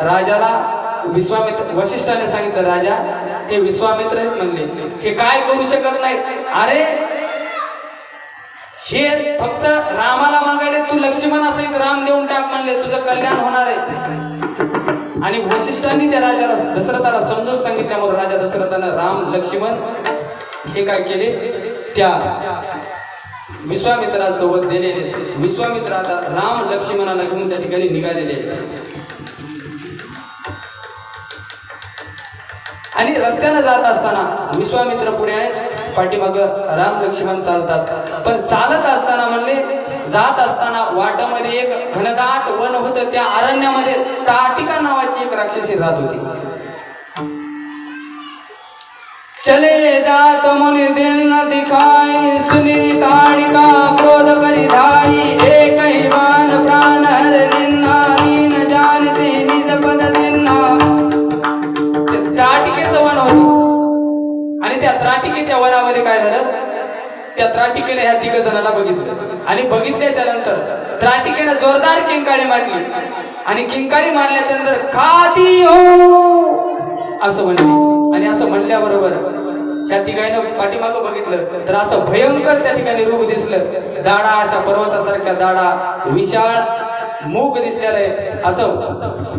राजाला विश्वामित्र वशिष्ठाने सांगितलं, राजा हे विश्वामित्र आहेत म्हणले, हे काय करू शकत नाहीत. अरे हे फक्त रामाला मागायले, तू लक्ष्मण असेल राम देऊन टाक म्हणले, तुझं कल्याण होणार आहे. आणि वशिष्ठांनी त्या राजाला दशरथाला समजून सांगितल्यामुळे राजा दशरथानं राम लक्ष्मण हे काय केले, त्या विश्वामित्रासोबत दिलेले. विश्वामित्र आता राम लक्ष्मणाला घेऊन त्या ठिकाणी निघालेले आणि रस्त्यानं जात असताना विश्वामित्र पुढे आहेत, पाठीमाग राम लक्ष्मण चालतात. पण चालत असताना म्हणले, जात असताना वाटामध्ये एक घनदाट वन होतं, त्या अरण्यामध्ये ताटिका नावाची एक राक्षसी राहत होती. चले जात मुनि दिल न दिखाई, सुनी ताड़िका क्रोध परिधाई, एक ही बाण प्राण हर लिन्ना, दीन जानते निज पद दिन्ना. त्राटिकेचं वन होतं आणि त्या त्राटिकेच्या वनामध्ये काय झालं, त्या त्राटिकेने ह्या तिघ जणांना बघितलं आणि बघितल्याच्या नंतर त्राटिकेने जोरदार किंकाळी मारली आणि किंकाळी मारल्याच्या नंतर खादी हो असं म्हणली. आणि असं म्हणल्याबरोबर त्या तिघांना पाठीमागं बघितलं तर असं भयंकर त्या ठिकाणी रूप दिसलं. दाडा अशा पर्वतासारख्या दाडा, विशाळ मूग दिसलेलं आहे. असं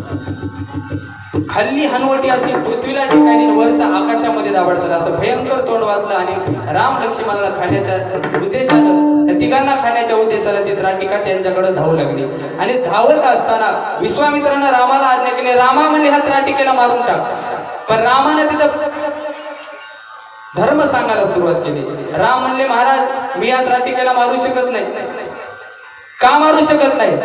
खाल्ली हनवटी अशी पृथ्वीला ठिकाणी वरचा आकाशामध्ये दाबाडचं असं भयंकर तोंड वाचलं. आणि राम लक्ष्मणाला खाण्याच्या उद्देशानं, त्या तिघांना खाण्याच्या उद्देशानं ती त्राटिका त्यांच्याकडे धावू लागली. आणि धावत असताना विश्वामित्रानं रामाला आज्ञा केली, रामा म्हणले ह्या त्राटिकेला मारून टाक. पण रामाने तिथं धर्म सांगायला सुरुवात केली. राम म्हणले, महाराज मी या त्राटिकेला मारू शकत नाही. का मारू शकत नाही,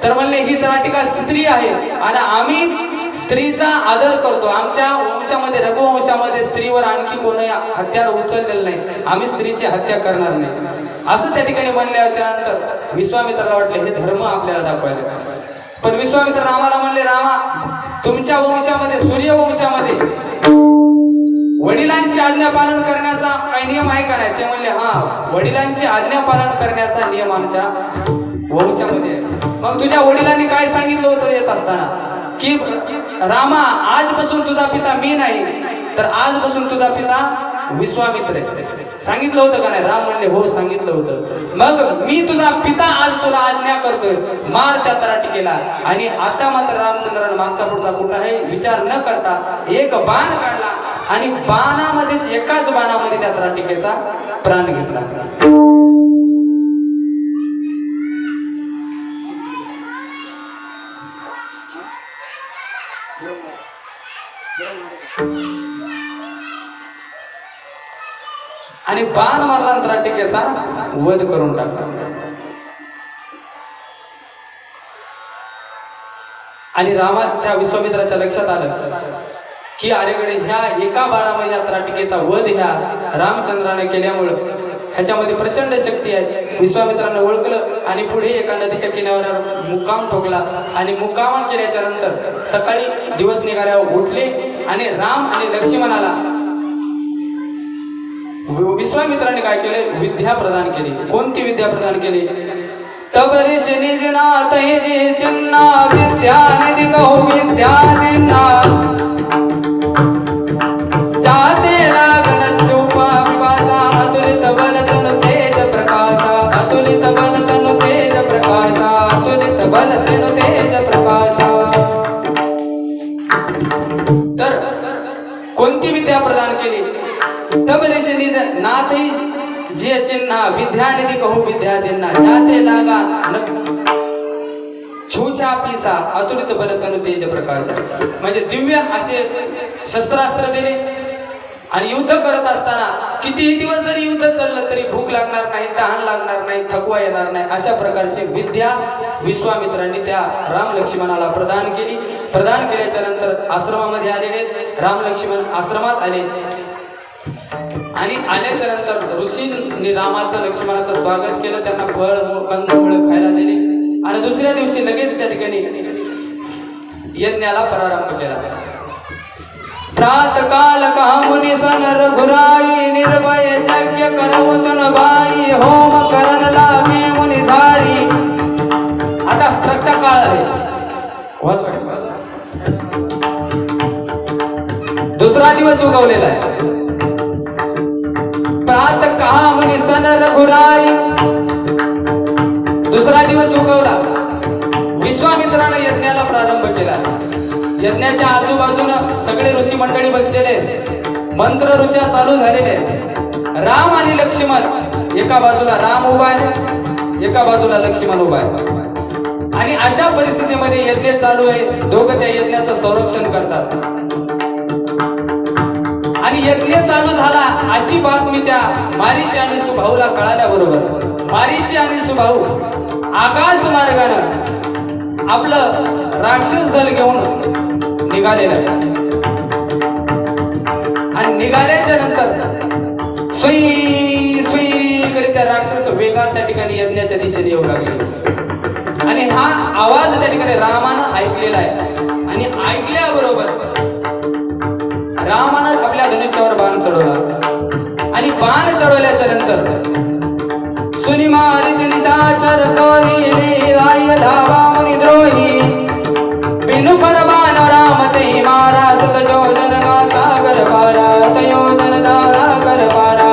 तर म्हणले ही त्राटिका स्त्री आहे आणि आम्ही स्त्रीचा आदर करतो. आमच्या वंशामध्ये, रघुवंशामध्ये स्त्रीवर आणखी कोणी हत्यार उचललेलं नाही, आम्ही स्त्रीची हत्या करणार नाही असं त्या ठिकाणी म्हणल्याच्या नंतर विश्वामित्राला वाटले हे धर्म आपल्याला दाखवायला. पण विश्वामित्र रामाला म्हणले, रामा तुमच्या वंशामध्ये, सूर्यवंशामध्ये वडिलांची आज्ञा पालन करण्याचा काही नियम आहे का नाही. ते म्हणले, हा वडिलांची आज्ञा पालन करण्याचा नियम आमच्या वंशामध्ये आहे. मग तुझ्या वडिलांनी काय सांगितलं होतं येत असताना, की रामा आजपासून तुझा पिता मी नाही, तर आजपासून तुझा पिता विश्वामित्र आहे. सांगितलं होतं का नाही. राम म्हणले, हो सांगितलं होतं. मग मी तुझा पिता आज तुला आज्ञा करतोय, मार त्या त्राटिकेला. आणि आता मात्र रामचंद्रानं मागचा पुढचा कुठलाही विचार न करता एक बाण काढला आणि बाणामध्येच, एकाच बाणामध्ये त्या त्राटिकेचा प्राण घेतला. आणि बाण मारला त्राटिकेचा वध करून टाकला. आणि रामा त्या विश्वामित्राच्या लक्षात आलं की अरेकडे ह्या एका बाणामध्ये या त्राटिकेचा वध ह्या रामचंद्राने केल्यामुळं ह्याच्यामध्ये प्रचंड शक्ती आहे. विश्वामित्राने ओळखलं आणि पुढे एका नदीच्या किनाऱ्यावर मुक्काम ठोकला. आणि मुक्काम केल्याच्या नंतर सकाळी दिवस निघाल्यावर उठले आणि राम आणि लक्ष्मणाला विश्वामित्राने काय केले, विद्या प्रदान केली. कोणती विद्या प्रदान केली, तब ऋषि निज नाथ हे जे चिन्ना, विद्या निधि कहो विद्या देना, जाते लागन चूपा विपासा, अतुलित बल तनु तेज प्रकाशा, अतुलित बल तनु तेज प्रकाशा, अतुलित बल तनु तेज प्रकाशा. तर कोणती विद्या प्रदान केली, तब ऋषि निज नाथ जे चिन्हा, विद्या निधि कहू विद्या देना, जाते लागा छूछा पिसा, अतुलित बल तनु तेज प्रकाश. म्हणजे दिव्य असे शस्त्रास्त्र दिले आणि युद्ध करत असताना कितीही दिवस जरी युद्ध चाललं तरी भूक लागणार नाही, तहान लागणार नाही, थकवा येणार नाही, अशा प्रकारची विद्या विश्वामित्रांनी त्या राम लक्ष्मणाला प्रदान केली. प्रदान केल्याच्या नंतर आश्रमामध्ये आलेले राम लक्ष्मण आश्रमात आले आणि आल्याच्या नंतर ऋषींनी रामाचं लक्ष्मणाचं स्वागत केलं, त्यांना फळ कंदमुळं खायला दिली आणि दुसऱ्या दिवशी लगेच त्या ठिकाणी यज्ञाला प्रारंभ केला. प्रातकाल कहा मुनि सन रघुराई, निर्भय यज्ञ करवतन बाई, होम करण लागे मुनि धारी. आता प्रातःकाळ आहे, दुसरा दिवस उगवलेला आहे. प्रात कामनी सन रघुराई. दुसरा दिवस उगवला. विश्वामित्राने यज्ञाला प्रारंभ केला. यज्ञाच्या आजूबाजूला सगळे ऋषी मंडळी बसलेले, मंत्र ऋचा चालू झालेले. राम आणि लक्ष्मण एका बाजूला राम उभा आहे, एका बाजूला लक्ष्मण उभा आहे. आणि अशा परिस्थितीमध्ये यज्ञ चालू आहे. दोघं त्या यज्ञाचं संरक्षण करतात. आणि यज्ञ चालू झाला अशी बातमी त्या मारीची आणि सुभाऊला कळाल्याबरोबर मारीची आणि सुभाऊ आकाश मार्गानं आपलं राक्षस दल घेऊन निघालेलं आहे. आणि निघाल्याच्या नंतर सुई सुई करीत त्या राक्षस वेगात त्या ठिकाणी यज्ञाच्या दिशेने येऊ लागले. आणि हा आवाज त्या ठिकाणी रामानं ऐकलेला आहे. आणि ऐकल्याबरोबर रामानं आपल्या धनुष्यावर बाण चढवला. आणि बाण चढवल्याच्या नंतर सुनी मारीची निशाचर क्रोधी राय धावा मुनी द्रोही बिनु परबान राम ते मारा सत जोजन का सागर पारा तयो जन दारा कर पारा.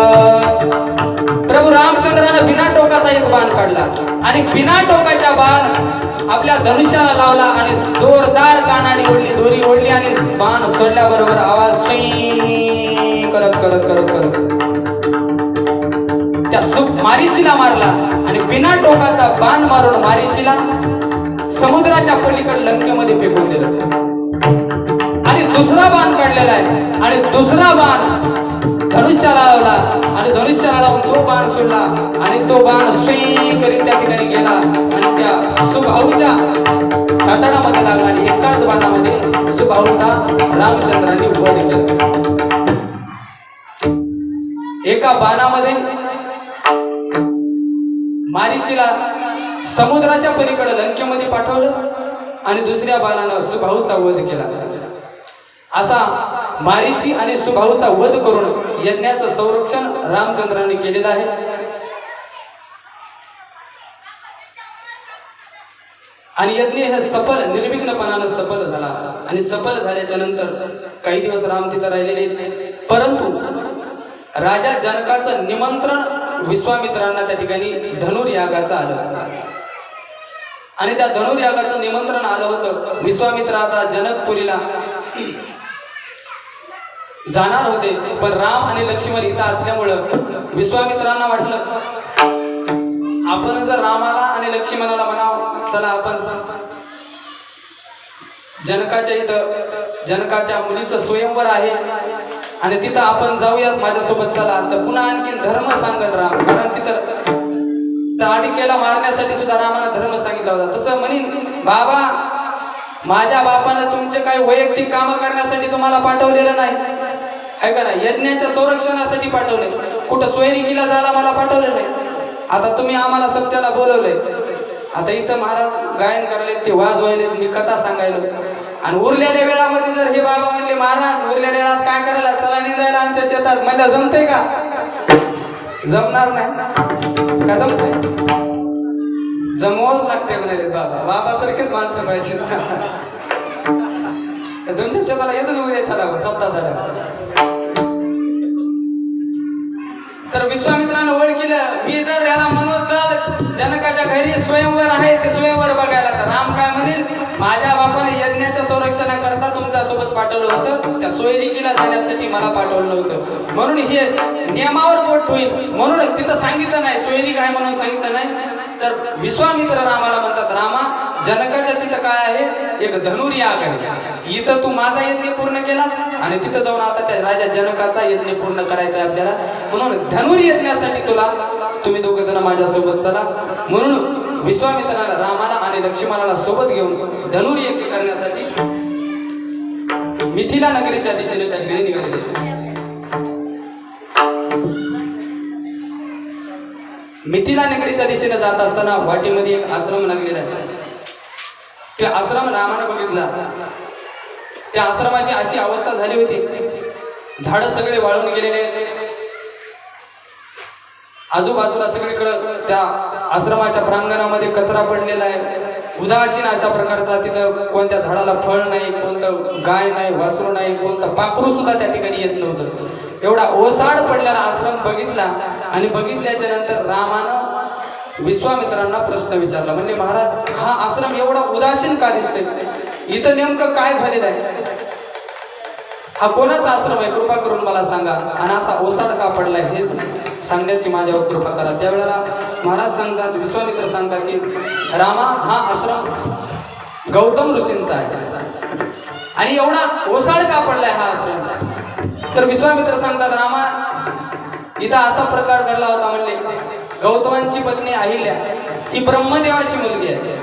प्रभू रामचंद्रानं बिना टोकाचा एक बाण काढला आणि बिना टोकाच्या बाण आपल्या धनुष्याला लावला आणि जोरदार कानाडी ओढली, दोरी ओढली आणि बाण सोडल्याबरोबर आवाज करत करत करत करत त्या मारीचीला मारला. आणि बिना टोकाचा बाण मारून मारीचीला समुद्राच्या पलीकडे लंकेमध्ये फेकून दिलं. आणि दुसरा बाण काढलेला आहे आणि दुसरा बाण धनुष्याला लावला आणि धनुष्याला लावून तो बाण सोडला आणि तो बाण सुई करीत त्या ठिकाणी गेला आणि त्या सुभाऊच्या छातडामध्ये लागला. आणि एकाच बाणामध्ये सुभाऊचा रामचंद्रांनी वध केला. एका बाणामध्ये मारीचीला समुद्राच्या पलीकडे लंकेमध्ये पाठवलं आणि दुसऱ्या बाणानं सुभाऊचा वध केला. असा मारीची आणि सुभाऊचा वध करून यज्ञाचं संरक्षण रामचंद्रांनी केलेलं आहे. आणि यज्ञ हे सफल निर्विघ्नपणानं सफल झाला. आणि सफल झाल्याच्या नंतर काही दिवस राम तिथं राहिलेले. परंतु राजा जनकाचं निमंत्रण विश्वामित्रांना त्या ठिकाणी धनुर्यागाचं आलं. आणि त्या धनुर्यागाचं निमंत्रण आलं होतं. विश्वामित्र आता जनकपुरीला जाणार होते, पण राम आणि लक्ष्मण इथं असल्यामुळं विश्वामित्रांना वाटलं आपण जर रामाला आणि लक्ष्मणाला म्हणावं चला आपण जनकाच्या इथं जनकाच्या मुलीचं स्वयंवर आहे आणि तिथं आपण जाऊयात माझ्यासोबत चला, तर पुन्हा आणखीन धर्म सांगेल राम. कारण तिथं ताडिकेला मारण्यासाठी सुद्धा रामानं धर्म सांगितला होता. तसं म्हणीन बाबा माझ्या बापानं तुमचे काही वैयक्तिक कामं करण्यासाठी तुम्हाला पाठवलेलं नाही आहे का नाही, यज्ञाच्या संरक्षणासाठी पाठवले. कुठं सोयरिकीला जायला मला पाठवलेलं नाही. आता तुम्ही आम्हाला सत्याला बोलवलंय. आता इथं महाराज गायन करायले, ते वाजवायले, मी कथा सांगायलो. आणि उरलेल्या वेळामध्ये जर हे बाबा म्हणले महाराज उरलेल्या वेळात काय करायला चला निघायला आमच्या शेतात, मला जमतंय का? जमणार नाही का? जमतंय? जमवाच लागते म्हणाले बाबा. बाबा सारखेच माणसं पाहिजे. तुमच्या शेताला येतच उद्या चला सप्ताह झाला. तर विश्वामित्रानं ओळ केलं, मी जर याला म्हणून चल जनकाच्या घरी स्वयंवर आहे ते स्वयंवर बघायला, तर राम काय म्हणेल माझ्या बापाने यज्ञाच्या संरक्षणाकरता तुमच्या सोबत पाठवलं होतं, त्या सोयरिकीला जाण्यासाठी मला पाठवलं नव्हतं. म्हणून हे नियमावर बोट होईल म्हणून तिथं सांगितलं नाही, सोयरिक आहे म्हणून सांगितलं नाही. तर विश्वामित्र रामाला म्हणतात रामा जनकाच्या तिथं काय आहे, एक धनुर्याग आहे. इथं तू माझा यज्ञ पूर्ण केलास आणि तिथं जाऊन आता त्या राजा जनकाचा यज्ञ पूर्ण करायचा आहे आपल्याला. म्हणून धनुर्यज्ञासाठी तुम्ही दोघं जण माझ्यासोबत चला. म्हणून विश्वामित्राला रामाला आणि लक्ष्मणाला सोबत घेऊन धनुर्यज्ञ करण्यासाठी मिथिला नगरीच्या दिशेने त्या ठिकाणी निघालेले. मिथिला नगरीच्या दिशेने जात असताना वाटेमध्ये एक आश्रम लागलेला आहे. ते आश्रम रामाने बघितला. त्या आश्रमाची अशी अवस्था झाली होती, झाडं सगळे वाळून गेलेले. आजूबाजूला सगळीकडे त्या आश्रमाच्या प्रांगणामध्ये कचरा पडलेला आहे, उदासीन अशा प्रकारचा. तिथं कोणत्या झाडाला फळ नाही, कोणतं गाय नाही, वासरू नाही, कोणतं पाखरू सुद्धा त्या ठिकाणी येत नव्हतं. एवढा ओसाड पडलेला आश्रम बघितला आणि बघितल्याच्या नंतर रामानं विश्वामित्रांना प्रश्न विचारला. म्हणजे महाराज, हा आश्रम एवढा उदासीन का दिसतोय? इथं नेमकं काय झालेलं आहे? हा कोणाचा आश्रम आहे? कृपा करून मला सांगा. आणि असा ओसाड का पडलाय हे सांगण्याची माझ्यावर कृपा करा. त्यावेळेला महाराज सांगतात, विश्वामित्र सांगतात की रामा, हा आश्रम गौतम ऋषींचा आहे. आणि एवढा ओसाड का पडलाय हा आश्रम? तर विश्वामित्र सांगतात, रामा, इथं असा प्रकार घडला होता. म्हणले गौतमांची पत्नी अहिल्या ही ब्रह्मदेवाची मुलगी आहे.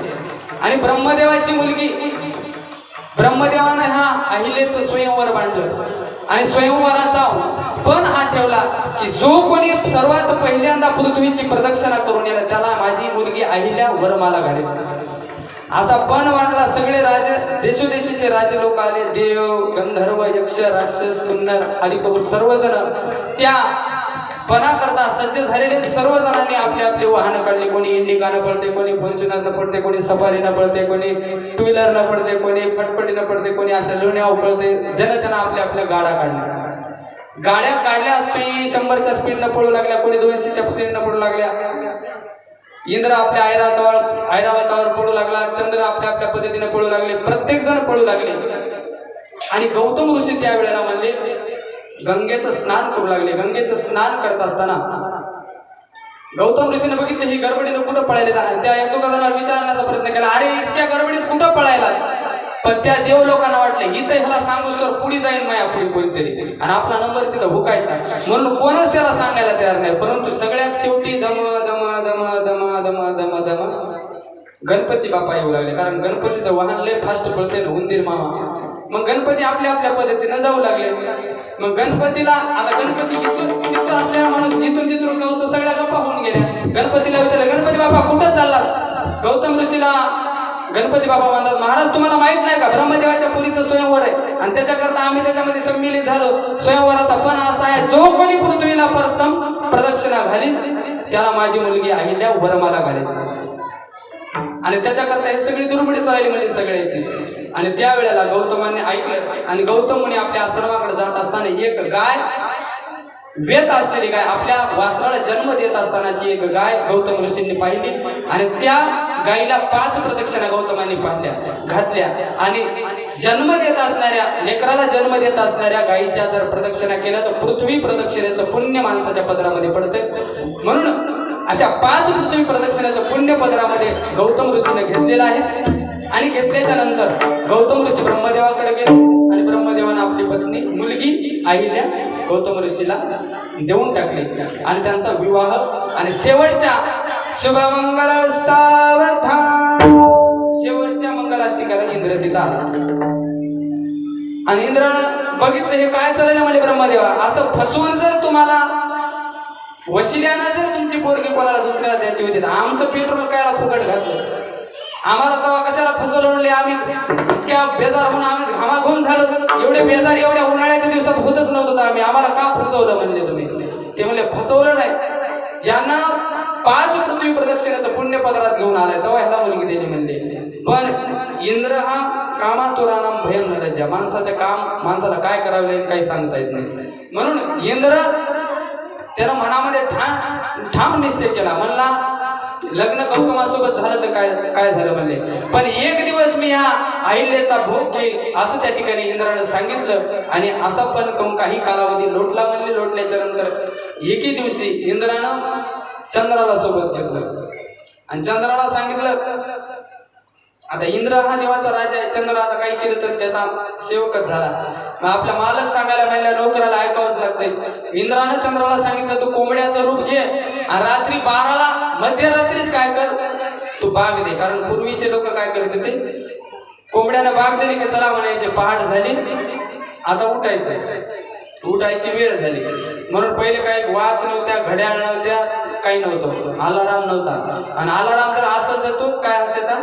आणि ब्रह्मदेवाची मुलगी, ब्रह्मदेवाने हा अहिलेचं स्वयंवर बांधलं. आणि स्वयंवराचा पण हा ठेवला की जो कोणी सर्वात पहिल्यांदा पृथ्वीची प्रदक्षिणा करून येईल त्याला माझी मुलगी अहिल्या वरमाला घालेल. असा पण वाटला. सगळे राजे, देशोदेशीचे राजे लोक आले. देव, गंधर्व, यक्ष, राक्षस, किन्नर आदी करून सर्वजण त्या पणा करता सज्ज झालेले सर्वजणांनी आपले आपले वाहन काढले. कोणी इंडिकानं पळते, कोणी फॉर्च्युनरनं पळते, कोणी सफारीनं पळते, कोणी टू व्हीलरनं पळते, कोणी फटफटीनं पळते, कोणी अशा लोण्यावर पळते. जनतेनं आपल्या आपल्या गाड्या काढल्या. गाड्या काढल्या, 100च्या स्पीडनं पळू लागल्या, कोणी 200च्या स्पीडनं पळू लागल्या. इंद्र आपल्या ऐरावतावर पळू लागला, चंद्र आपल्या आपल्या पद्धतीने पळू लागले, प्रत्येक जण पळू लागले. आणि गौतम ऋषी त्यावेळेला म्हणले, गंगेचं स्नान करू लागले. गंगेचं स्नान करत असताना गौतम ऋषीने बघितलं ही गडबडीनं कुठं पळायला. त्या एक दोघा जणांना विचारण्याचा प्रयत्न केला, अरे इतक्या गडबडीत कुठं पळायला? पण त्या देव लोकांना वाटले ही तर ह्याला सांगूस तर पुढे जाईन माया पुढे कोणतरी आणि आपला नंबर तिथं हुकायचा. म्हणून कोणच त्याला सांगायला तयार नाही. परंतु सगळ्यात शेवटी दम दम दम दम दम दम दम गणपती बापा येऊ लागले. कारण गणपतीचं वाहन लय फास्ट पळते ना, उंदीर मामा. मग गणपती आपल्या आपल्या पद्धतीनं जाऊ लागले. मग गणपतीला आता गणपती तिथं असलेला माणूस इथून तिथून जाऊस सगळ्या गप्पा होऊन गेल्या. गणपतीला विचारलं, गणपती बाबा कुठं चाललात? गौतम ऋषीला गणपती बाबा म्हणतात, महाराज तुम्हाला माहित नाही का ब्रह्मदेवाच्या पुरीचं स्वयंवर आहे आणि त्याच्याकरता आम्ही त्याच्यामध्ये सम्मिलित झालो. स्वयंवराचा पण असा आहे, जो कोणी पृथ्वीला प्रथम प्रदक्षिणा घालील त्याला माझी मुलगी अहिल्या वरमाला घालेल. आणि त्याच्याकरता हे सगळी दुर्मिळ चालली म्हणजे सगळ्याची. आणि त्यावेळेला गौतमांनी ऐकलं आणि गौतम मुनी आपल्या आश्रमाकडे जात असताना एक गाय, वेत असलेली गाय, आपल्या वासराला जन्म देत असतानाची एक गाय गौतम ऋषींनी पाहिली. आणि त्या गायीला 5 प्रदक्षिणा गौतमांनी घातल्या. आणि जन्म देत असणाऱ्या लेकराला जन्म देत असणाऱ्या गायीच्या जर प्रदक्षिणा केल्या तर पृथ्वी प्रदक्षिणेचं पुण्य माणसाच्या पदरामध्ये पडते. म्हणून अशा 5 पृथ्वी प्रदक्षिणेचं पुण्य पदरामध्ये गौतम ऋषीने घेतलेलं आहे. आणि घेतल्याच्या नंतर गौतम ऋषी ब्रह्मदेवाकडे गेले आणि ब्रह्मदेवाने आपली पत्नी मुलगी अहिल्या गौतम ऋषीला देऊन टाकली. आणि त्यांचा विवाह आणि शेवटच्या शुभमंगल सावधान शेवटच्या मंगलाष्टिकाला इंद्र तिथं आला. आणि इंद्रानं बघितलं हे काय चाललं म्हणजे ब्रह्मदेवा, असं फसवून जर तुम्हाला वशिल्यानं जर तुमची पोरगी कोणाला दुसऱ्याला द्यायची होती तर आमचं पेट्रोल कायला फुकट घातलं? आम्हाला तेव्हा कशाला फसवलं म्हणले? आम्ही इतक्या बेजार होऊन आम्ही घामाघूम झालो. एवढे बेजार एवढ्या उन्हाळ्याच्या दिवसात होतच नव्हतं तर आम्हाला का फसवलं म्हणले तुम्ही? ते म्हणले फसवलं नाही, ज्यांना 5 पृथ्वी प्रदक्षिणेचं पुण्य पदरात घेऊन आलाय तेव्हा ह्याला मुलगी दिली म्हणले. पण इंद्र हा कामातुरानाम भयम न लज्जा, माणसाचं काम माणसाला काय करावे काही सांगता येत नाही. म्हणून इंद्र त्यानं मनामध्ये ठाम निश्चय केला. म्हणला लग्न गौतमासोबत झालं तर काय झालं म्हणले, पण एक दिवस मी ह्या अहिल्याचा भोग घेईल असं त्या ठिकाणी इंद्रानं सांगितलं. आणि असा पण काही कालावधी लोटला म्हणले. लोटल्याच्या नंतर एके दिवशी इंद्रानं चंद्राला सोबत घेतलं आणि चंद्राला सांगितलं, आता इंद्र हा देवाचा राजा आहे, चंद्र आता काही केलं तर त्याचा सेवकच झाला. मग आपल्या मालक सांगायला म्हणल्या नोकराला ऐकावंच लागतंय. इंद्रानं चंद्राला सांगितलं तू कोंबड्याचं रूप घे आणि रात्री 12ला मध्यरात्रीच काय कर, तू बाग दे. कारण पूर्वीचे लोक काय करत होते, कोंबड्यानं बाग दिली की चला म्हणायचे पहाट झाली आता उठायची वेळ झाली. म्हणून पहिले काही वाच नव्हत्या, घड्याळ नव्हत्या, काही नव्हतं, अलाराम नव्हता. आणि अलाराम जर असेल तर तोच काय असायचा,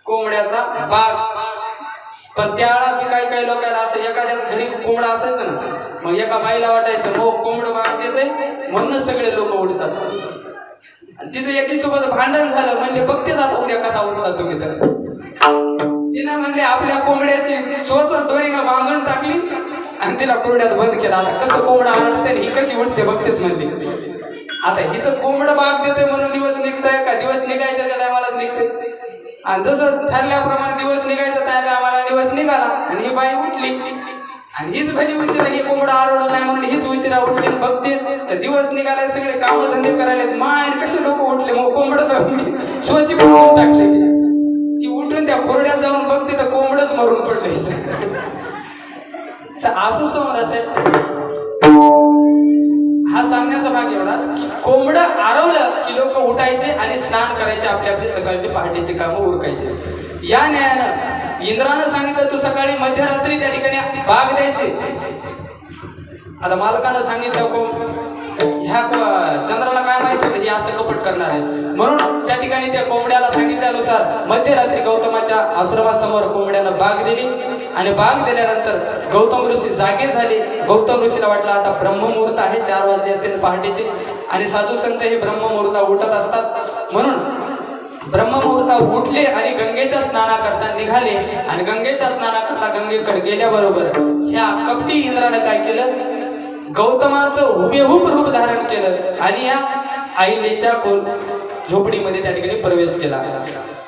कोंबड्याचा बाग. पण त्यावेळेला मी काही लोकांना असं एखाद्याच घरी कोंबडा असायचं ना, मग एका बाईला वाटायचं मग कोंबड बाग देते म्हणूनच सगळे लोक उठतात. तिचं एकीसोबत भांडण झालं. म्हणले बघतेच आता उद्या कसा उठता तुम्ही. तर तिनं म्हणले आपल्या कोंबड्याची चोच दोरीनं बांधून टाकली आणि तिला कोंबड्यात बंद केला. आता कसं कोंबडा आणते ही कशी उठते बघतेच म्हणली. आता हिचं कोंबडं बाग देते म्हणून दिवस निघतंय का दिवस निघायच्या त्या टायमालाच निघते. आणि जसं ठरल्याप्रमाणे दिवस निघायचा त्या टायमाला दिवस निघाला आणि ही बाई उठली आणि हीच भली उशिरा ही कोंबडा आरवलं नाही म्हणून हीच उशिरा उठली. बघते तर दिवस निघाले सगळे काम धंदे करायला माय कसे लोक उठले. मग कोंबडं तर मी शोची बनवून टाकले. ती उठून त्या खोरड्यात जाऊन बघते तर कोंबडच मरून पडले. तर असं समजत आहे. हा सांगण्याचा भाग एवढाच की कोंबडं आरवलं की लोक उठायचे आणि स्नान करायचे. आपले आपले सकाळचे पहाटेचे कामं उरकायचे. या न्यायानं इंद्रानं सांगितलं तू सकाळी मध्यरात्री त्या ठिकाणी बाग द्यायचे. आता मालकानं सांगितलं ह्या चंद्राला काय माहित होतं ही असं कपट करणार आहे. म्हणून त्या ठिकाणी त्या कोंबड्याला सांगितल्यानुसार मध्यरात्री गौतमाच्या आश्रमासमोर कोंबड्यानं बाग दिली. आणि बाग दिल्यानंतर गौतम ऋषी जागे झाले. गौतम ऋषीला वाटलं आता ब्रह्ममुहूर्त आहे. 4 वाजले असतील पहाटेचे आणि साधू संत हे ब्रह्ममुहूर्ता उठत असतात. म्हणून ब्रह्ममुहूर्ता उठले आणि गंगेच्या स्नानाकरता निघाले. आणि गंगेच्या स्नानाकरता गंगेकडे गेल्याबरोबर ह्या कपटी इंद्रानं काय केलं गौतमाचं हुबेहूब रूप धारण केलं आणि या आईलेच्या झोपडीमध्ये त्या ठिकाणी प्रवेश केला.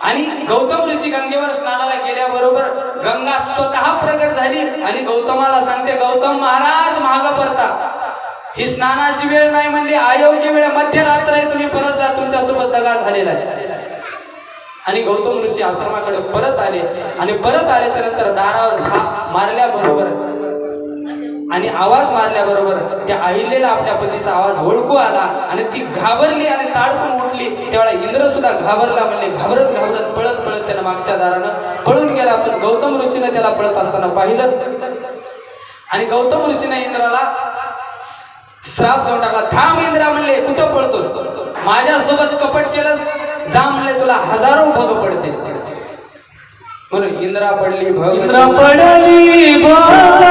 आणि गौतम ऋषी गंगेवर स्नानाला गेल्याबरोबर गंगा स्वतः प्रगट झाली आणि गौतमाला सांगते गौतम महाराज माग परता. ही स्नानाची वेळ नाही म्हणली अयोग्य वेळ मध्यरात्र आहे. तुम्ही परत जा तुमच्यासोबत दगा झालेला आहे. आणि गौतम ऋषी आश्रमाकडे परत आले. आणि परत आल्याच्या नंतर दारावर मारल्याबरोबर आणि आवाज मारल्याबरोबर त्या अहिल्याला आपल्या पतीचा आवाज ओळखू आला आणि ती घाबरली आणि ताडकून उठली. त्यावेळेला इंद्र सुद्धा घाबरला. म्हणले घाबरत घाबरत पळत पळत त्यानं मागच्या दारानं पळून गेला. पण गौतम ऋषीने त्याला पळत असताना पाहिलं आणि गौतम ऋषीने इंद्राला श्राप देऊन टाकला. थांब इंद्रा म्हणले कुठं पळतोस. माझ्यासोबत कपट केलंस जा म्हणले तुला 1000 भग पडते. म्हणून इंद्रा पडली भग. इंद्रा पडली भग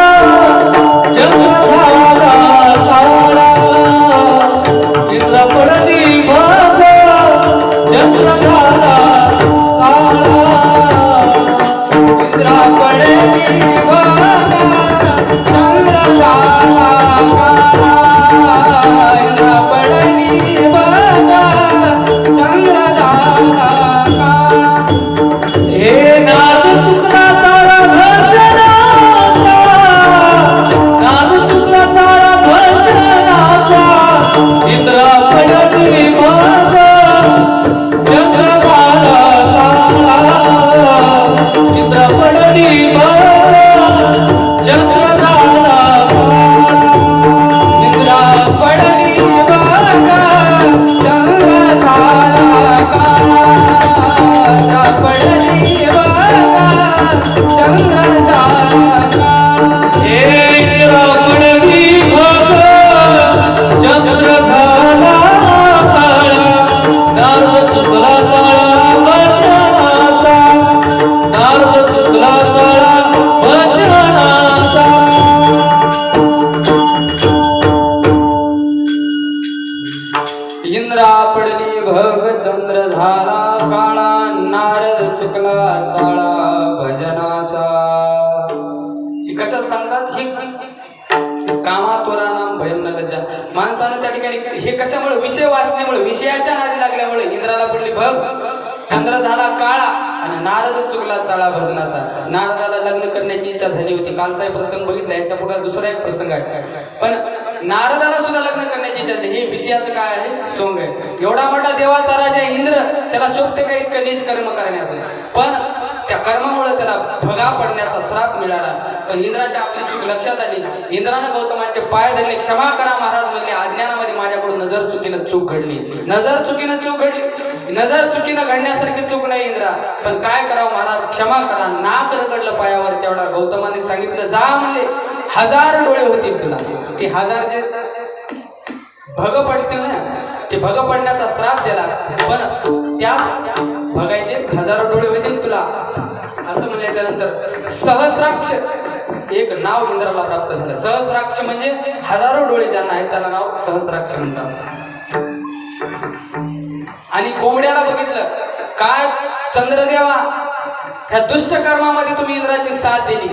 जग झाला काळा. इंद्रा पडली भग जग झाला काळा. इंद्रा पडली भग चंद्र झाला काळा. इंद्रा पडली भग चंद्र झाला काळा. हे नाद चुकला तारा भजनाचा. नाद चुकला तारा भजनाचा. इंद्रा पडली भग चंद्र झाला काळा. इंद्रा पडली भग चंद्र झाला काळा. इंद्रा पडली भग चंद्र झाला काळा. इंद्रा पडली भग चंद्र झाला काळा. हे इंद्रा पडली भग चंद्र झाला काळा. नारद चुकला तारा भजनाचा. नारद चुकला तारा भजनाचा. इंद्रा पडली भग चंद्र झाला काळा. नारद चुकला चाळा भजनाचा. ही कसं सांगतात ही कामातुरा नाम भयम न लज्जा. माणसानं त्या ठिकाणी हे कशामुळे विषय वाचण्यामुळे विषयाच्या नादी लागल्यामुळे इंद्राला पडली भग चंद्र झाला काळा आणि नारद चुकला चाळा भजनाचा. नारदाला लग्न करण्याची इच्छा झाली होती. कालचा एक प्रसंग बघितला. याच्या पुढे दुसरा एक प्रसंग आहे. पण नारदाला सुद्धा लग्न करण्याची इच्छा झाली. हे विषयाचं काय आहे सोंग आहे. एवढा मोठा देवाचा राजा इंद्र त्याला शोभते का इतकं नीच कर्म करण्याचं. पण त्या कर्मामुळे त्याला भगा पडण्याचा श्राप मिळाला. पण इंद्राची आपली चूक लक्षात आली. इंद्रानं गौतमाचे पाय धरले. क्षमा करा महाराज म्हणले अज्ञानामध्ये माझ्याकडून नजर चुकीनं चूक घडली. नजर चुकीनं चूक घडली. नजर चुकीनं घडण्यासारखी चूक नाही इंद्रा. पण काय करावं महाराज क्षमा करा. नाक रगडलं पायावर. तेवढा गौतमाने सांगितलं जा म्हणले 1000 डोळे होतील तुला. ते 1000 जे भग पडतील ना ते भग पडण्याचा श्राप दिला. पण त्या भगायचे 1000 डोळे होतील तुला असं म्हणल्याच्या नंतर सहस्राक्ष एक नाव इंद्राला प्राप्त झालं. सहस्राक्ष म्हणजे 1000 डोळे ज्यांना आहेत त्याला नाव सहस्राक्ष म्हणतात. आणि कोंबड्याला बघितलं काय चंद्रदेवा ह्या दुष्ट कर्मामध्ये तुम्ही इंद्राची साथ दिली,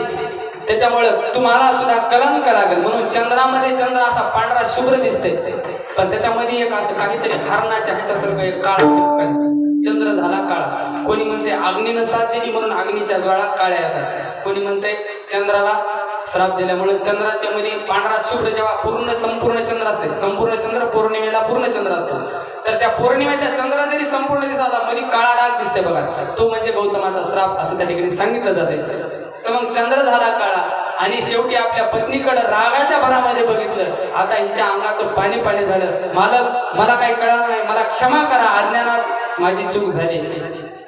त्याच्यामुळं तुम्हाला सुद्धा कलंक लागेल. म्हणून चंद्रामध्ये चंद्र असा पांढरा शुभ्र दिसते, पण त्याच्यामध्ये एक असं काहीतरी हरणाच्या ह्याच्यासारखं एक काळ दिसतं. चंद्र झाला काळा. कोणी म्हणते अग्नीनं साथ दिली म्हणून अग्नीच्या ज्वाळा काळ्या येतात. कोणी म्हणते चंद्राला श्राप दिल्यामुळे चंद्राच्या मध्ये पांढरा शुभ्र जेव्हा संपूर्ण चंद्र असते, संपूर्ण चंद्र पौर्णिमेला पूर्ण चंद्र असतो, तर त्या पौर्णिमेच्या चंद्र जरी संपूर्ण दिसला मध्ये काळा डाग दिसते बघा, तो म्हणजे गौतमाचा श्राप असं त्या ठिकाणी सांगितलं जाते. तर मग चंद्र झाला काळा आणि शेवटी आपल्या पत्नीकडे रागाच्या भरामध्ये बघितलं. आता हिच्या अंगाचं पाणी पाणी झालं. मालक मला काही कळलं नाही, मला क्षमा करा, अज्ञानात माझी चूक झाली.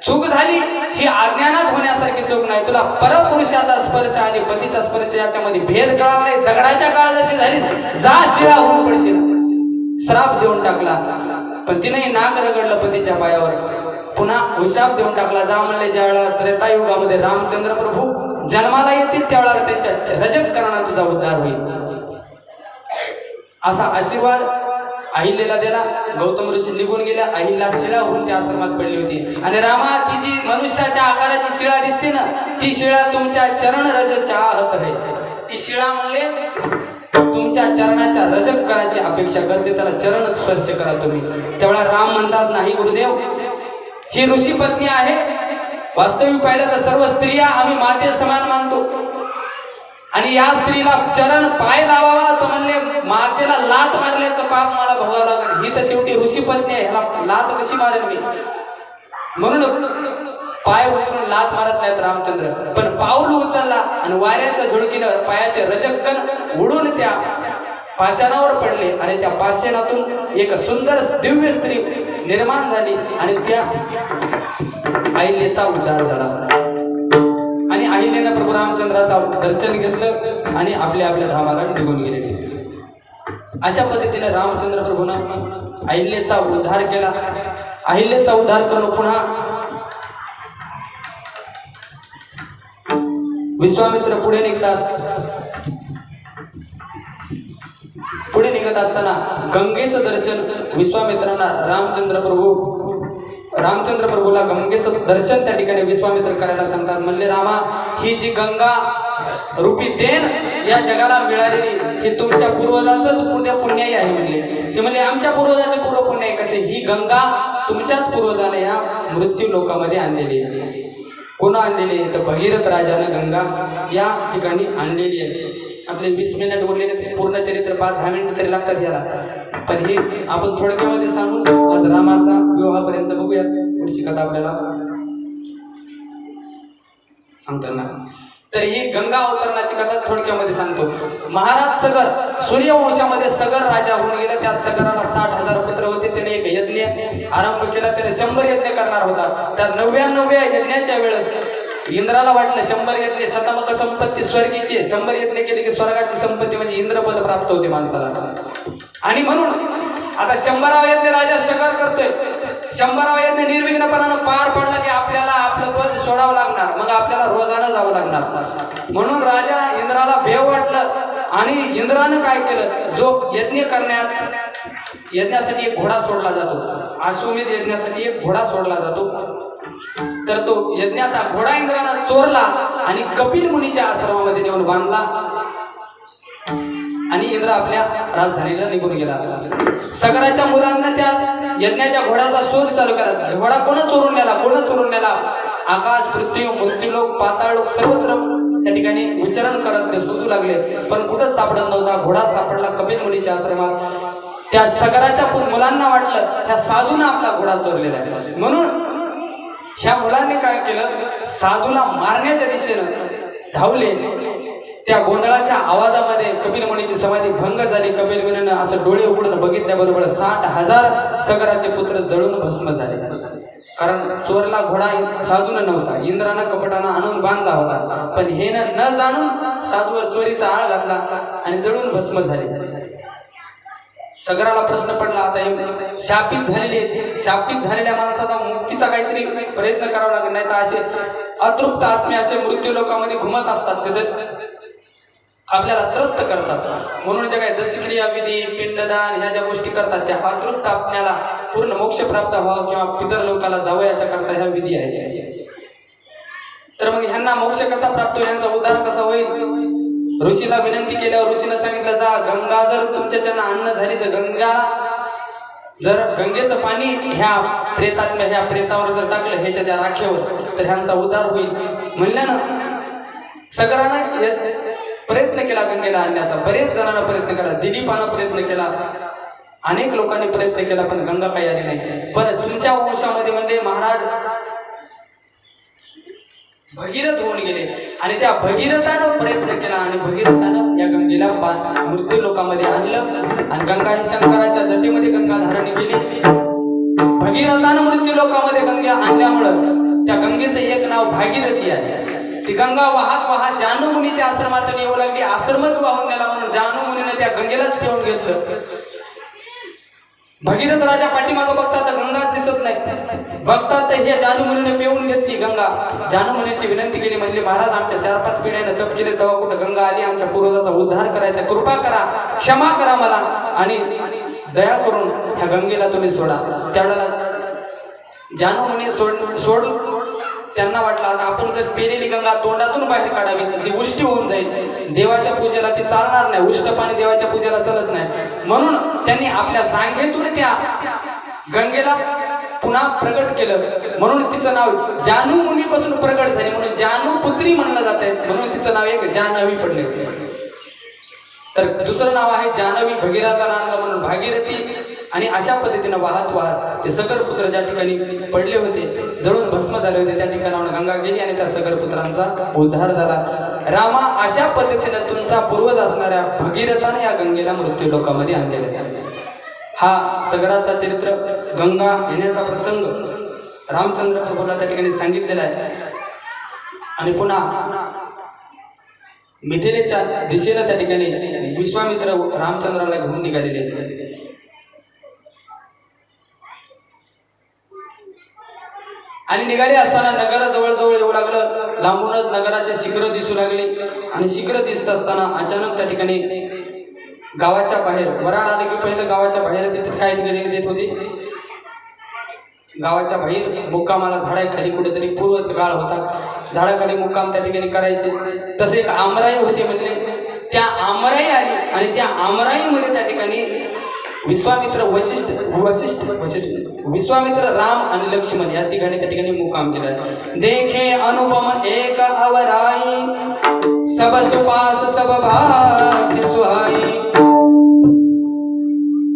चूक झाली ही अज्ञानात होण्यासारखी चूक नाही. तुला परपुरुषाचा स्पर्श आणि पतीचा स्पर्श याच्यामध्ये भेद कळाला नाही. दगडाच्या काळजाची झालीस, जा शिळा होऊन पडशील. श्राप देऊन टाकला, पण तिनेही नाक रगडलं पतीच्या पायावर. पुन्हा उशाप देऊन टाकला. जा म्हणले ज्यावेळेला त्रेतायुगामध्ये रामचंद्र प्रभू जन्माला येतील त्यावेळेला त्यांच्या रजक करणात तुझा उद्धार होईल, असा आशीर्वाद अहिल्याला दिला. गौतम ऋषी निघून गेल्या. अहिल्या शिळा होऊन त्या आश्रमात पडली होती. आणि रामा, ती जी मनुष्याच्या आकाराची शिळा दिसते ना, ती शिळा तुमच्या चरण रज चाहत आहे. ती शिळा म्हणले तुमच्या चरणाच्या रजक करायची अपेक्षा करते, त्याला चरण स्पर्श करा तुम्ही. त्यावेळेला राम म्हणतात नाही गुरुदेव, ही ऋषी पत्नी आहे. वास्तविक पाहिलं तर सर्व स्त्रिया आम्ही माते समान मानतो, आणि या स्त्रीला चरण पाय लावावा तर म्हणले मातेला लात मारल्याचं पाप मला भोगावं लागेल. ही तर शेवटी ऋषी पत्नी आहे, ह्याला लात कशी मारेल मी? म्हणून पाय उचलून लात मारत नाहीत रामचंद्र, पण पाऊल उचलला आणि वाऱ्याच्या झुळकीनं पायाचे रजक्कन उडून त्या पाषाणावर पडले आणि त्या पाषाणातून एक सुंदर दिव्य स्त्री निर्माण झाली आणि त्या अहिल्याचा उद्धार झाला. आणि अहिल्यानं प्रभू रामचंद्राचं दर्शन घेतलं आणि आपल्या आपल्या धामाला निघून गेले. अशा पद्धतीने रामचंद्र प्रभूनं अहिल्याचा उद्धार केला. अहिल्याचा उद्धार करून पुन्हा विश्वामित्र पुढे निघतात. पुढे निघत असताना गंगेचं दर्शन विश्वामित्रांना रामचंद्र प्रभूला गंगेचं दर्शन त्या ठिकाणी विश्वामित्र करायला सांगतात. म्हणले रामा, ही जी गंगा रूपी देण या जगाला मिळालेली ही तुमच्या पूर्वजाचंच पुण्याई आहे म्हणले. ते म्हणले आमच्या पूर्वजाचे पूर्व पुण्य आहे. कसे? ही गंगा तुमच्याच पूर्वजाने या मृत्यू लोकामध्ये आणलेली आहे. कोण आणलेली आहे? तर भगीरथ राजानं गंगा या ठिकाणी आणलेली आहे. आपले 20 मिनिट बोललेले पूर्ण चरित्र 5-10 मिनिट तरी लागतात याला, पण हे आपण थोडक्यामध्ये सांगून आज रामाचा विवाहापर्यंत बघूया. पुढची कथा आपल्याला सांगताना तर ही गंगा अवतरणाची कथा थोडक्यामध्ये सांगतो. महाराज सगर सूर्यवंशामध्ये सगर राजा होऊन गेला. त्या सगराला 60,000 पुत्र होते. त्याने एक यज्ञ आरंभ केला. त्याने 100 यज्ञ करणार होता. त्या 99व्या यज्ञाच्या वेळेस इंद्राला वाटलं 100 यज्ञ शतमक संपत्ती स्वर्गीची, 100 यज्ञ केले की स्वर्गाची संपत्ती म्हणजे इंद्रपद प्राप्त होते माणसाला. आणि म्हणून आता 100वा यज्ञ राजा सगर करतोय. 100वा यज्ञ निर्विघ्नपणानं पार पडला की आपल्याला आपलं पद सोडावं लागणार, मग आपल्याला रोजानं जावं लागणार. म्हणून राजा इंद्राला भेव वाटलं आणि इंद्रानं काय केलं, जो यज्ञासाठी एक घोडा सोडला जातो, अश्वमेध यज्ञासाठी एक घोडा सोडला जातो, तर तो यज्ञाचा घोडा इंद्रानं चोरला आणि कपिल मुनीच्या आश्रमामध्ये नेऊन बांधला आणि इंद्र आपल्या राजधानीला निघून गेला. सगराच्या मुलांना त्या यज्ञाच्या घोड्याचा शोध चालू करायचा. घोडा कोण चोरून नेला? आकाश, पृथ्वी, मृत्यूलोक, पाताळलोक सर्वत्र त्या ठिकाणी विचरण करत ते शोधू लागले, पण कुठंच सापडत नव्हता. घोडा सापडला कपिल मुनीच्या आश्रमात. त्या सगराच्या मुलांना वाटलं त्या साधूनं आपला घोडा चोरलेला आहे. म्हणून ह्या मुलांनी काय केलं, साधूला मारण्याच्या दिशेनं धावले. त्या गोंधळाच्या आवाजामध्ये कपिल मुनीची समाधी भंग झाली. कपिल मुनीनं असं डोळे उघडून बघितल्याबरोबर 60,000 सगराचे पुत्र जळून भस्म झाले. कारण चोरला घोडा साधून नव्हता, इंद्रानं कपटानं आणून बांधला होता, पण हे न जाणून साधूवर चोरीचा आळ घातला आणि जळून भस्म झाले. सगराला प्रश्न पडला, आता हे शापित झालेल्या माणसाचा मुक्तीचा काहीतरी प्रयत्न करावा लागेल, नाही तर असे अतृप्त आत्मे असे मृत्यू लोकांमध्ये घुमत असतात, तिथे आपल्याला त्रस्त करतात. म्हणून ज्या काही दशक्रिया विधी, पिंडदान ह्या ज्या गोष्टी करतात त्या अतृप्त आत्म्याला पूर्ण मोक्ष प्राप्त व्हावा किंवा पितर लोकाला जावं याच्या करता ह्या विधी आहेत. तर मग ह्यांना मोक्ष कसा प्राप्त होईल, यांचा उद्धार कसा होईल? ऋषीला विनंती केल्यावर ऋषीला सांगितलं, जा गंगा जर तुमच्याच्यानं अन्न झाली तर जर गंगेचं पाणी ह्या प्रेतावर जर टाकलं ह्याच्या त्या राखेवर तर ह्यांचा उद्धार होईल. म्हणल्यानं सगळ्यांना प्रयत्न केला गंगेला आणण्याचा, बरेच जणांना प्रयत्न केला, दिलीपानं प्रयत्न केला, अनेक लोकांनी प्रयत्न केला, पण गंगा काही आली नाही. पण तुमच्या वंशामध्ये म्हणजे महाराज भगीरथ होऊन गेले आणि त्या भगीरथानं प्रयत्न केला आणि भगीरथानं या गंगेला मृत्यू लोकांमध्ये आणलं आणि गंगा ही शंकराच्या जटेमध्ये गंगा धारण केली. भगीरथानं मृत्यू लोकांमध्ये गंगा आणल्यामुळं त्या गंगेचं एक नाव भागीरथी आहे. ती गंगा वाहत वाहत जानू मुनीच्या आश्रमातून येऊ लागली, आश्रमच वाहून नेला म्हणून जानू मुनीने त्या गंगेलाच पिऊन घेतलं. भगीरथ राजा पाठीमागं बघतात तर गंगा दिसत नाही, बघतात तर हे जानू मुनीने पिऊन घेतली गंगा. जानू मुनीची विनंती केली, म्हणली महाराज आमच्या 4-5 पिढ्यानं तप केले तेव्हा कुठं गंगा आली, आमच्या पूर्वजाचा उद्धार करायचा, कृपा करा, क्षमा करा मला आणि दया करून ह्या गंगेला तुम्ही सोडा. त्यावेळेला जानू मुनी सोड त्यांना वाटलं आता आपण जर पेलेली गंगा तोंडातून बाहेर काढावी तर ती उष्टी होऊन जाईल, देवाच्या पूजेला ती चालणार नाही, उष्ट पाणी देवाच्या पूजेला चालत नाही. म्हणून त्यांनी आपल्या जांघेतून त्या गंगेला पुन्हा प्रगट केलं, म्हणून तिचं नाव जानू मुनीपासून प्रगट झाली, म्हणून जानू पुत्री म्हणलं जात आहे, म्हणून तिचं नाव एक जानवी पडले. तर दुसरं नाव आहे जानवी, भगीरथाला आणलं म्हणून भागीरथी. आणि अशा पद्धतीनं वाहत वाहत ते सगरपुत्र ज्या ठिकाणी पडले होते, जळून भस्म झाले होते, त्या ठिकाणावर गंगा गेली आणि त्या सगरपुत्रांचा उद्धार झाला. रामा, अशा पद्धतीनं तुमचा पूर्वज असणाऱ्या भगीरथाने या गंगेला मृत्यू लोकांमध्ये आणलेला आहे. हा सगराचा चरित्र, गंगा येण्याचा प्रसंग रामचंद्र प्रभूला त्या ठिकाणी सांगितलेला आहे. आणि पुन्हा मिथिलेच्या दिशेला त्या ठिकाणी विश्वामित्र रामचंद्राला घेऊन निघालेले. आणि निघाले असताना नगराजवळ जवळ येऊ लागलं, लांबूनच नगराचे शिखर दिसू लागले आणि शिखर दिसत असताना अचानक त्या ठिकाणी गावाच्या बाहेर वराड आले की पहिलं गावाच्या बाहेर तिथे काही ठिकाणी देत होते. गावाच्या बाहेर मुक्कामाला झाडाखाली कुठेतरी पूर्वच काळ होता, झाडाखाली मुक्काम त्या ठिकाणी करायचे. तसे एक आमराई होते म्हणले, त्या आमराई आली आणि त्या आमराईमध्ये त्या ठिकाणी विश्वामित्र विश्वामित्र राम आणि लक्ष्मण या ठिकाणी त्या ठिकाणी मुक्काम केला. देखे अनुपम एक अवराई, सब सुपास सब भाग्य सुहाई,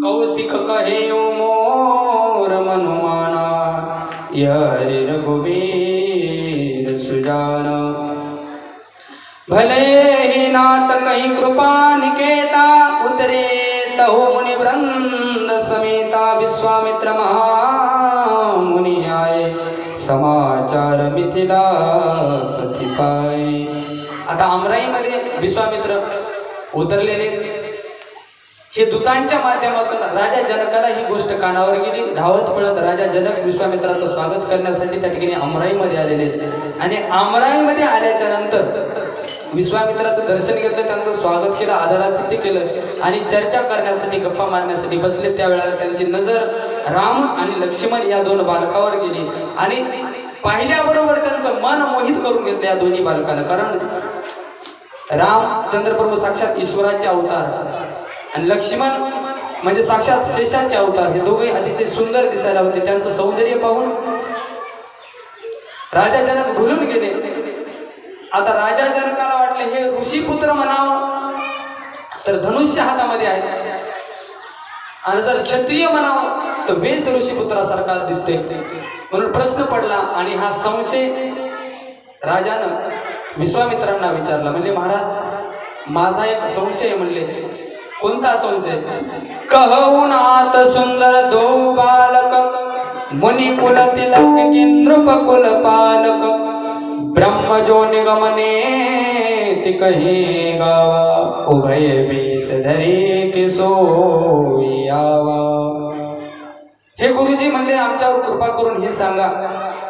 कौशिक कहे मोर मनुमाना, हरि रघुवीर सुजान, भले ही नाथ कहीं कृपा निकेता, उतरे तहो मुनि वृंद समेता, विश्वामित्र महामुनि आए, समाचार मिथिला सती पाय. आता अमराईमध्ये विश्वामित्र उतरलेले, हे दूतांच्या माध्यमातून राजा जनकाला ही गोष्ट कानावर गेली. धावत पळत राजा जनक विश्वामित्राचं स्वागत करण्यासाठी त्या ठिकाणी अमराईमध्ये आलेले आणि अमराईमध्ये आल्याच्या नंतर विश्वामित्राचं दर्शन घेतलं, त्यांचं स्वागत केलं, आदरातिथ्य केलं आणि चर्चा करण्यासाठी, गप्पा मारण्यासाठी बसले. त्यावेळेला त्यांची नजर राम आणि लक्ष्मण या 2 बालकावर गेली आणि पाहिल्याबरोबर त्यांचं मन मोहित करून घेतलं या दोन्ही बालकांना. कारण रामचंद्र प्रभू साक्षात ईश्वराचे अवतार आणि लक्ष्मण म्हणजे साक्षात शेषाचे अवतार, हे दोघे अतिशय सुंदर दिसायला होते. त्यांचं सौंदर्य पाहून राजा जनक भुलून गेले. आता राजा जनकाला वाटले हे ऋषीपुत्र म्हणावं तर धनुष्य हातामध्ये आहे आणि जर क्षत्रिय म्हणावं तर वेश ऋषीपुत्रासारखा दिसते, म्हणून प्रश्न पडला. आणि हा संशय राजानं विश्वामित्रांना विचारला. म्हणजे महाराज माझा एक संशय म्हणले. कोणता संशय? कहूनात सुंदर 2 बालक, मुनी कुल तिलक की नृपकुल पालक, ब्रह्म जो निगमने ति कहे गावा, उभय बीस धरे के सोई आवा. हे गुरुजी म्हणले आमच्यावर कृपा करून हे सांगा,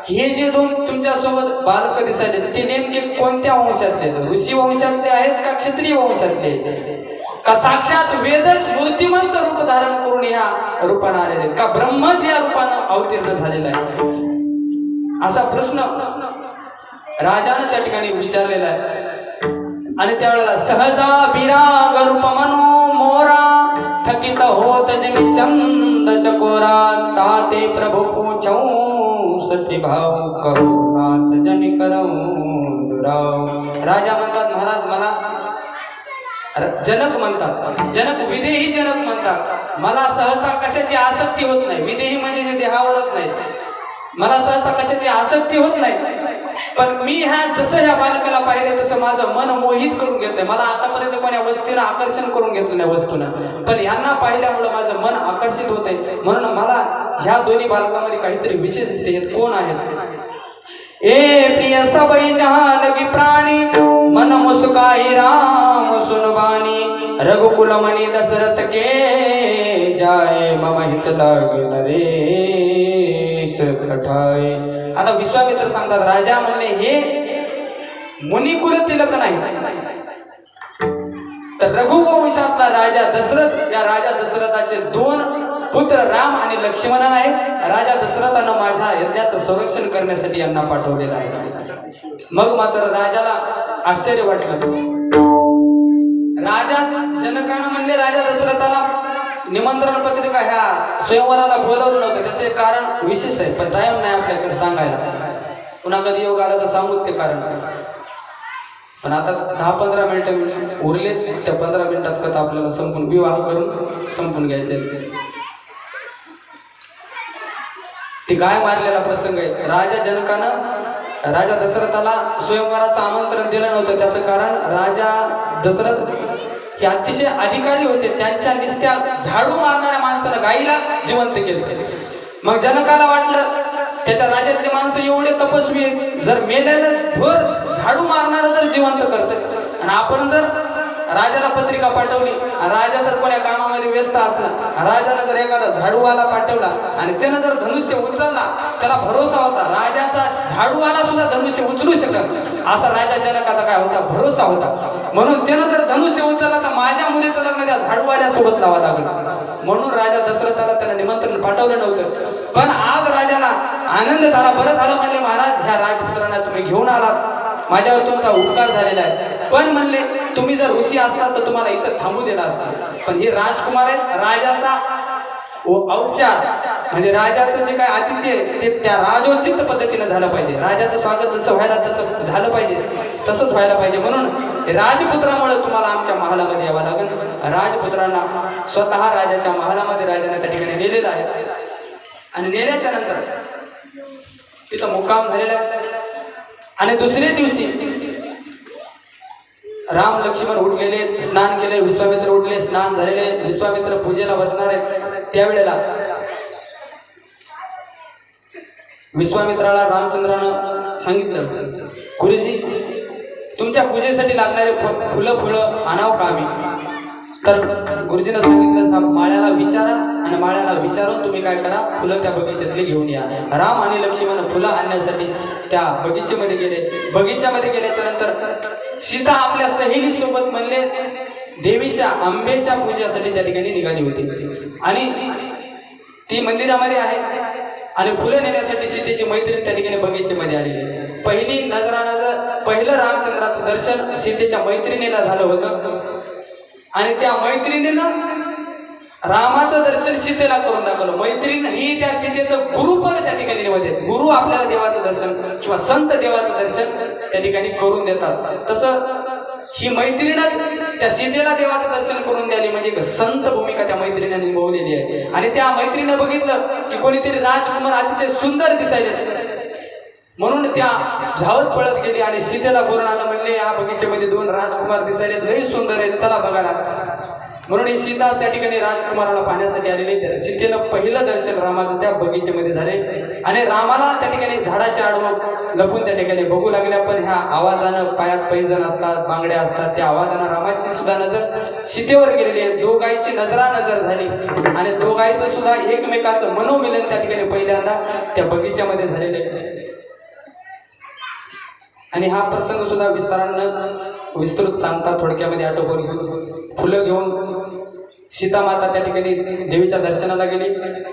हे जे 2 तुमच्या सोबत बालक दिसायले ते नेमके कोणत्या वंशातले, ऋषी वंशातले आहेत का क्षत्रिय वंशातले? का साक्षात वेदच मूर्तिमंत रूप धारण करून या रूपाने आलेले आहेत, का ब्रह्मच या रूपानं अवतीर्ण झालेला आहे, असा प्रश्न राजानं त्या ठिकाणी विचारलेला आहे. आणि त्यावेळेला सहजा विराग रूप मनो मोरा थकित होत जमी चंद चकोरा ताते प्रभु पूछौ सती भाव करुणात जनी करौ दुराव. राजा म्हणतात महाराज मला जनक म्हणतात, जनक विदेही जनक म्हणतात, मला सहसा कशाची आसक्ती होत नाही. विदेही म्हणजे हे देहावरच नाही, मला सहसा कशाची आसक्ती होत नाही. पण मी जसं ह्या बालकाला पाहिलं तसं माझं मन मोहित करून घेतलंय. मला आतापर्यंत कोण्या वस्तूला आकर्षण करून घेतलं नाही वस्तूनं, पण ह्यांना पाहिल्यामुळे माझं मन आकर्षित होत आहे. म्हणून मला ह्या दोन्ही बालकामध्ये काहीतरी विशेष दिसते. कोण आहेत? ए प्रिय सबई जहां लगी प्राणी मन मुस्काई राम सुनबानी रघुकुल मणि दशरथ के जाए मम हित लागे नरेश पठाए. आता विश्वामित्र सांगतात, राजा म्हणले हे मुनिकुल तिलक नाही तर रघुवंशातला राजा दशरथ, या राजा दशरथाचे 2 पुत्र राम आणि लक्ष्मण आहेत. राजा दशरथानं माझ्या यज्ञाचं संरक्षण करण्यासाठी यांना पाठवलेलं आहे. मग मात्र राजाला आश्चर्य वाटलं. राजा जनकानं म्हणले राजा दशरथाला निमंत्रण पत्रिका ह्या स्वयंवराला बोलवलं नव्हतं. त्याचे कारण विशेष आहे, पण टाइम नाही आपल्याकडे सांगायला. पुन्हा कधी योग आला तर सांगू ते कारण. पण आता 10-15 मिनिटं उरलेत, त्या 15 मिनिटात कथा आपल्याला संपून विवाह करून संपून घ्यायचे. ती गाय मारलेला प्रसंग आहे. राजा जनकानं राजा दशरथाला स्वयंवराचं आमंत्रण दिलं नव्हतं. त्याचं कारण राजा दशरथ हे अतिशय अधिकारी होते. त्यांच्या निस्त्या झाडू मारणाऱ्या माणसाला गाईला जिवंत केलं. मग जनकाला वाटलं त्याच्या राज्यातले माणसं एवढे तपस्वी आहेत, जर मेलेलं ढोर झाडू मारणारं जर जिवंत करतं आणि आपण जर राजाला पत्रिका पाठवली, राजा जर कोण्या कामामध्ये व्यस्त असला, राजाला जर एखादा झाडूवाला पाठवला आणि त्यानं जर धनुष्य उचलला, त्याला भरोसा होता राजाचा झाडूवाला सुद्धा धनुष्य उचलू शकत, असा राजा जनकाचा काय होता, भरोसा होता. म्हणून त्यानं जर धनुष्य उचलला तर माझ्या मुलीचं लग्न त्या झाडूवाल्यासोबत लावा लागलं. म्हणून राजा दशरथाला त्यानं निमंत्रण पाठवलं नव्हतं. पण आज राजाला आनंद झाला. बरं झालं म्हणले महाराज, ह्या राजपुत्रांना तुम्ही घेऊन आलात, माझ्यावर तुमचा उपकार झालेला आहे. पण म्हणले तुम्ही जर ऋषी असतात तर तुम्हाला इथं थांबू दिला असता. पण हे राजकुमार आहेत, राजाचा औपचार म्हणजे राजाचं जे काय आतिथ्य आहे ते त्या राजोचित पद्धतीने झालं पाहिजे. राजाचं स्वागत जसं व्हायला तसं झालं पाहिजे, तसंच व्हायला पाहिजे. म्हणून राजपुत्रामुळे तुम्हाला आमच्या महालामध्ये यावं लागेल. राजपुत्रांना स्वतः राजाच्या महालामध्ये राजाने त्या ठिकाणी नेलेलं आहे. आणि नेल्याच्या नंतर तिथं मुक्काम झालेला आहे. आणि दुसऱ्या दिवशी राम लक्ष्मण उठलेले, स्नान केले, विश्वामित्र उठले, स्नान झालेले, विश्वामित्र पूजेला बसणार आहेत. त्यावेळेला विश्वामित्राला रामचंद्रानं सांगितलं, गुरुजी तुमच्या पूजेसाठी लागणारे फुलं आणाव का आम्ही? तर गुरुजीनं सांगितलं माळ्याला विचारा आणि माळ्याला विचारून तुम्ही काय करा, फुलं त्या बगीच्यातले घेऊन या. राम आणि लक्ष्मण फुलं आणण्यासाठी त्या बगीचेमध्ये गेले. बगीच्यामध्ये गेल्याच्या नंतर सीता आपल्या सहेलीसोबत म्हणले देवीच्या आंब्याच्या पूजेसाठी त्या ठिकाणी निघाली होती. आणि ती मंदिरामध्ये आहे आणि फुलं नेण्यासाठी सीतेची मैत्रीण त्या ठिकाणी बगीचेमध्ये आलेली. पहिलं रामचंद्राचं दर्शन सीतेच्या मैत्रिणीला झालं होतं. आणि त्या मैत्रिणीनं रामाचं दर्शन सीतेला करून दाखवलं. मैत्रीण ही त्या सीतेचं गुरुपद त्या ठिकाणी निवडतात. गुरु आपल्याला देवाचं दर्शन किंवा संत देवाचं दर्शन त्या ठिकाणी करून देतात. तसं ही मैत्रीणच त्या सीतेला देवाचं दर्शन करून द्याली, म्हणजे संत भूमिका त्या मैत्रिणीने निभवलेली आहे. आणि त्या मैत्रीनं बघितलं की कोणीतरी राजकुमार अतिशय सुंदर दिसायले, म्हणून त्या धावत पळत गेली आणि सीतेला बोलून आलं. म्हणले या बगीचेमध्ये 2 राजकुमार दिसायले, लई सुंदर आहेत, चला बघायला. म्हणून ही सीता त्या ठिकाणी राजकुमाराला पाहण्यासाठी आलेली. सीतेनं पहिलं दर्शन रामाचं त्या बगीचेमध्ये झाले. आणि रामाला त्या ठिकाणी झाडाच्या आडवं लपून त्या ठिकाणी बघू लागल्या. पण ह्या आवाजानं, पायात पैंजण असतात, बांगड्या असतात, त्या आवाजानं रामाची सुद्धा नजर सीतेवर गेलेली आहे. दोघांची नजर झाली आणि दोघांचं सुद्धा एकमेकाचं मनोमिलन त्या ठिकाणी पहिल्यांदा त्या बगीच्यामध्ये झालेलं आहे. आणि हा प्रसंग सुद्धा विस्तारानं विस्तृत सांगता थोडक्यामध्ये आटोपून घेऊन फुलं घेऊन सीतामाता त्या ठिकाणी देवीच्या दर्शनाला गेली.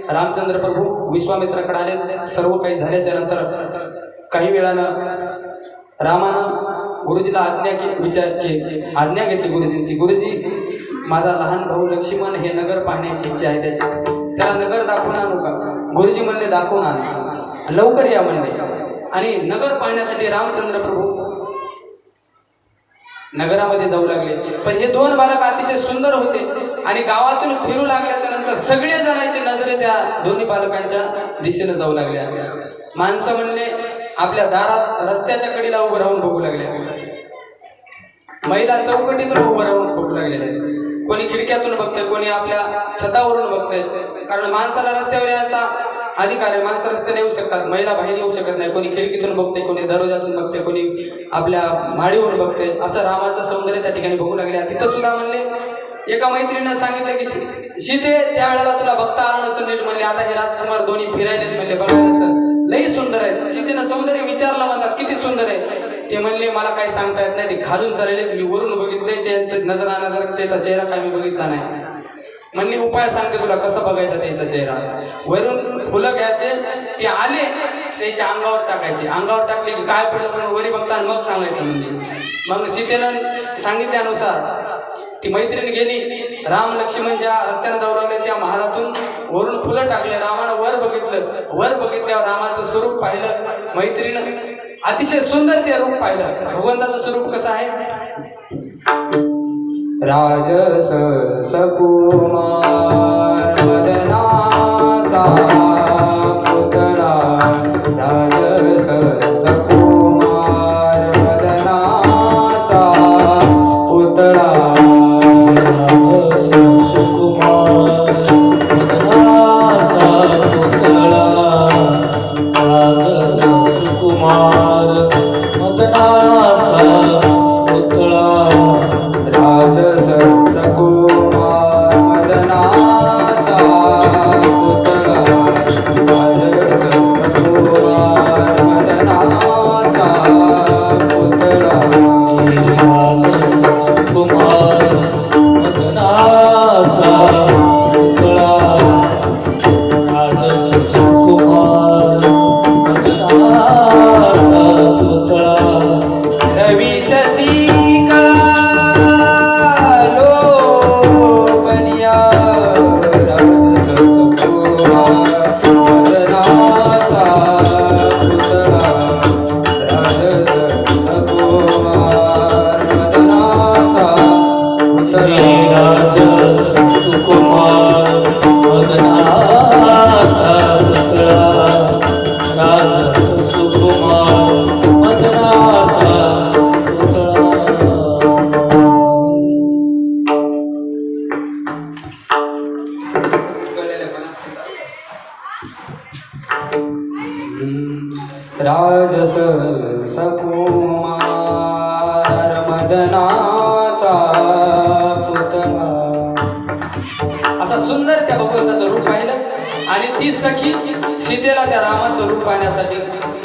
रामचंद्र प्रभू विश्वामित्राकडे आले. सर्व काही झाल्याच्या नंतर काही वेळानं रामानं गुरुजीला आज्ञा घेतली गुरुजींची. गुरुजी, माझा लहान भाऊ लक्ष्मण हे नगर पाहण्याची इच्छा आहे त्याची, त्याला नगर दाखवून आणू का? गुरुजी म्हणले दाखवून आण, लवकर या म्हणले. आणि नगर पाहण्यासाठी रामचंद्र प्रभू नगरामध्ये जाऊ लागले. पण हे दोन बालक अतिशय सुंदर होते आणि गावातून फिरू लागल्याच्या नंतर सगळे जणांची नजरे त्या दोन्ही बालकांच्या दिशेने जाऊ लागल्या. माणसं म्हणले आपल्या दारात रस्त्याच्या कडेला उभं राहून बघू लागल्या, महिला चौकटीतून उभं राहून बघू लागलेल्या आहेत, कोणी खिडक्यातून बघतंय, कोणी आपल्या छतावरून बघतंय. कारण माणसाला रस्त्यावर यायचा अधिकार आहे, माणसं रस्त्याला येऊ शकतात, महिला बाहेर येऊ शकत नाही. कोणी खिडकीतून बघते, कोणी दरवाजातून बघते, कोणी आपल्या माडीवरून बघते. असं रामाचं सौंदर्य त्या ठिकाणी बघू लागले. तिथं सुद्धा म्हणले एका मैत्रिणीनं सांगितलं की सीते त्यावेळेला तुला बघता आलं नसेल नीट, म्हणले आता हे राजकुमार दोन्ही फिरायलेत म्हणले, बघायचं लई सुंदर आहे. सीतेनं सौंदर्य विचारलं, म्हणतात किती सुंदर आहे? ते म्हणले मला काही सांगता येत नाही, ते खालून चालले, मी वरून बघितले, त्यांचं नजर त्याचा चेहरा काय मी बघितला नाही. म्हणले उपाय सांगते तुला कसं बघायचा त्याचा चेहरा. वरून फुलं घ्यायचे, ते आले त्याच्या अंगावर टाकायचे, अंगावर टाकले की काय पडलं म्हणून वरी बघता मग सांगायचं. म्हणजे मग सीतेनं सांगितल्यानुसार ती मैत्रीण गेली. राम लक्ष्मण ज्या रस्त्याने जाऊ लागले त्या महालातून वरून फुलं टाकले. रामानं वर बघितलं, वर बघितल्यावर रामाचं स्वरूप पाहिलं. मैत्रीण अतिशय सुंदर ते रूप पाहिलं. भगवंताचं स्वरूप कसं आहे? राजस सकुमार मदनाचा पुतळा, राजस सकुमार मदनाचा पुतळा, राजस सुकुमार मदनाचा पुतळा, राजस सुकुमार मदनाचा पुतळा, राजस सकुमार मदनाचा पुतळा, राजस सकुमार मदनाचा पुतळा, राजस सुकुमार मदनाचा पुतळा, राजस सुकुमार मदनाचा पुतळा, रवी शशी कालो बनिया, राजस सकुमार मदनाचा पुतळा, राजस सकुमार मदनाचा पुतळा, राजस सुकुमार मदनाचा पुतळा, राजस सुकुमार मदनाचा पुतळा. राजस सकुमार मदनाचा पुतळा. असा सुंदर त्या भगवंताचं रूप पाहिलं आणि ती सखी सीतेला त्या रामाचं रूप पाहण्यासाठी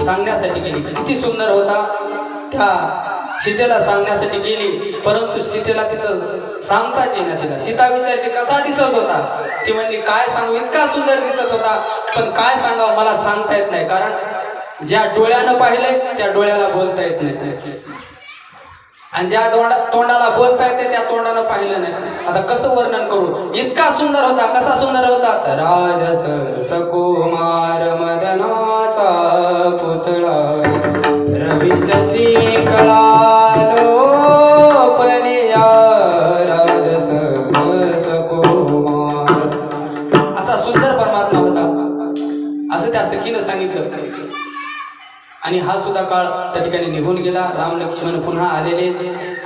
सांगण्यासाठी गेली. किती सुंदर होता त्या सीतेला सांगण्यासाठी गेली, परंतु सीतेला तिचं सांगताच येईना. तिला सीता विचारते कसा दिसत होता? ती म्हणली काय सांगू, इतका सुंदर दिसत होता, पण काय सांगावं मला सांगता येत नाही. कारण ज्या डोळ्यानं पाहिलंय त्या डोळ्याला बोलता येत नाही, आणि ज्या तोंडाला बोलता येते त्या तोंडानं पाहिलं नाही. आता कसं वर्णन करू? इतका सुंदर होता. कसा सुंदर होता? राजस सकुमार मदनाचा पुतळा, रवी शशी कळालोपनिया, राजस सकुमार. असा सुंदर परमात्मा होता असं त्या सखीनं सांगितलं. आणि हा सुद्धा काळ त्या ठिकाणी निघून गेला. राम लक्ष्मण पुन्हा आलेले.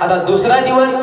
आता दुसरा दिवस